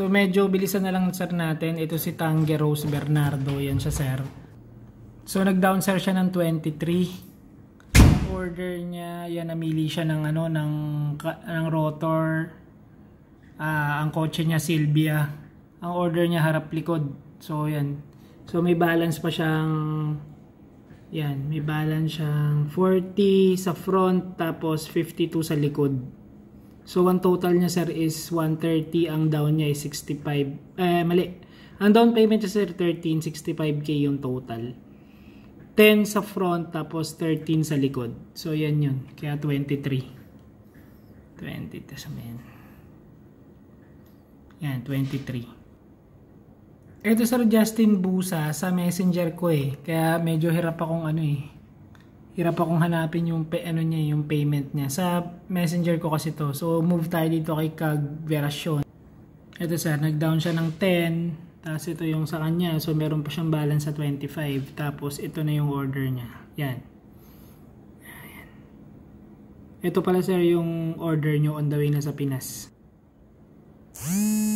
So medyo bilisan na lang sir natin. Ito si Tange Rose Bernardo. Yan siya sir. So nag-down sir siya ng 23. Order niya, yan, namili siya ng ano, ng rotor. Ang kotse niya Silvia. Ang order niya harap likod. So yan. So may balance pa siyang, yan, may balance siyang 40 sa front tapos 52 sa likod. So ang total niya sir is 130, ang down niya is 65. Mali. Ang down payment niya sir 13, 65k yung total. 10 sa front tapos 13 sa likod. So yan yun. Kaya 23. 20 tasamin. Yan, 23. Ito sir Justin Busa sa messenger ko eh. Kaya medyo hirap akong ano eh. Hirap akong hanapin yung yung payment niya. Sa messenger ko kasi to. So move tayo dito kay Kag Verasyon. Ito sir, nag-down siya ng 10. Tapos ito yung sa kanya. So meron pa siyang balance sa 25. Tapos ito na yung order niya. Yan. Ayan. Ito pala sir yung order nyo on the way na sa Pinas.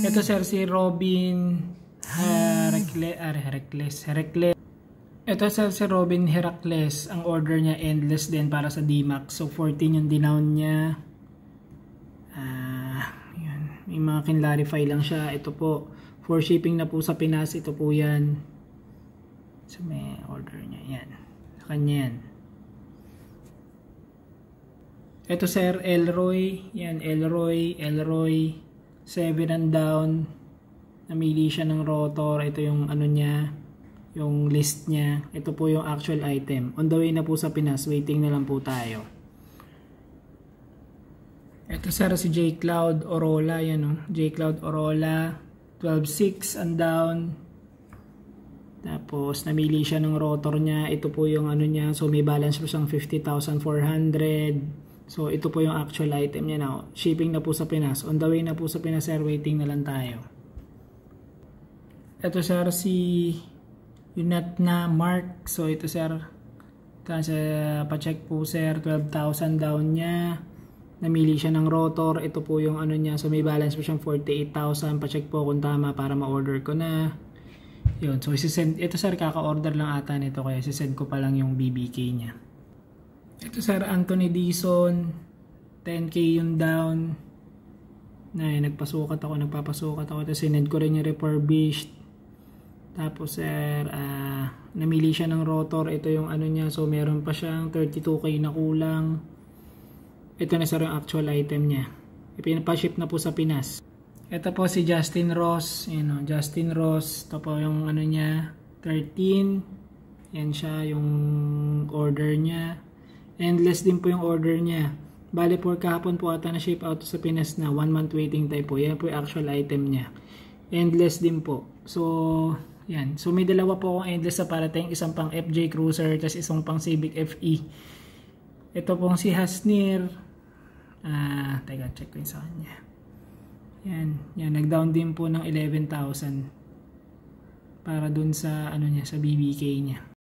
Ito sir si Robin Heracles. Ito sir si Robin Heracles. Ang order niya endless din para sa D-Max. So 14 yung dinown niya. Yun. May mga kinlarify lang siya. Ito po. For shipping na po sa Pinas. Ito po yan. So may order niya. Yan. Sa kanya yan. Ito sir Elroy. Yan Elroy. 7 and down. Namili siya ng rotor. Ito yung ano niya. Yung list niya. Ito po yung actual item. On the way na po sa Pinas. Waiting na lang po tayo. Ito sir si J Cloud Orola. Yan o. J Cloud Orola. 12.6 and down. Tapos namili siya ng rotor niya. Ito po yung ano niya. So may balance po siyang 50,400. So ito po yung actual item niya now. Shipping na po sa Pinas. On the way na po sa Pinas sir. Waiting na lang tayo. Ito sir si Unat na Mark. So ito sir. Pa-check po sir. 12,000 down niya. Namili siya ng rotor. Ito po yung ano niya. So may balance po siyang 48,000. Pa-check po kung tama para ma-order ko na. Yun. So isisend. Ito sir kaka-order lang ata nito. Kaya isisend ko pa lang yung BBK niya. Ito sir Anthony Dizon. 10k yung down. Nagpapasukat ako. Ito sinend ko rin yung refurbished. Tapos sir namili siya ng rotor. Ito yung ano niya. So meron pa siyang 32k na kulang. Ito na sir yung actual item niya. Ipinapaship na po sa Pinas. Ito po si Justin Ross. Yan o, Justin Ross. Ito po yung ano niya. 13. Yan siya yung order niya. Endless din po yung order niya. Bale po kahapon po ata na ship out sa Pinas na. 1 month waiting time po. Yan po yung actual item niya. Endless din po. So yan. So may dalawa po akong endless sa parating. Isang pang FJ Cruiser. Tapos isang pang Civic FE. Ito pong si Hasnir. Teka, check ko yun sa kanya. Yan. Nag-down din po ng 11,000. Para dun sa ano niya, sa BBK niya.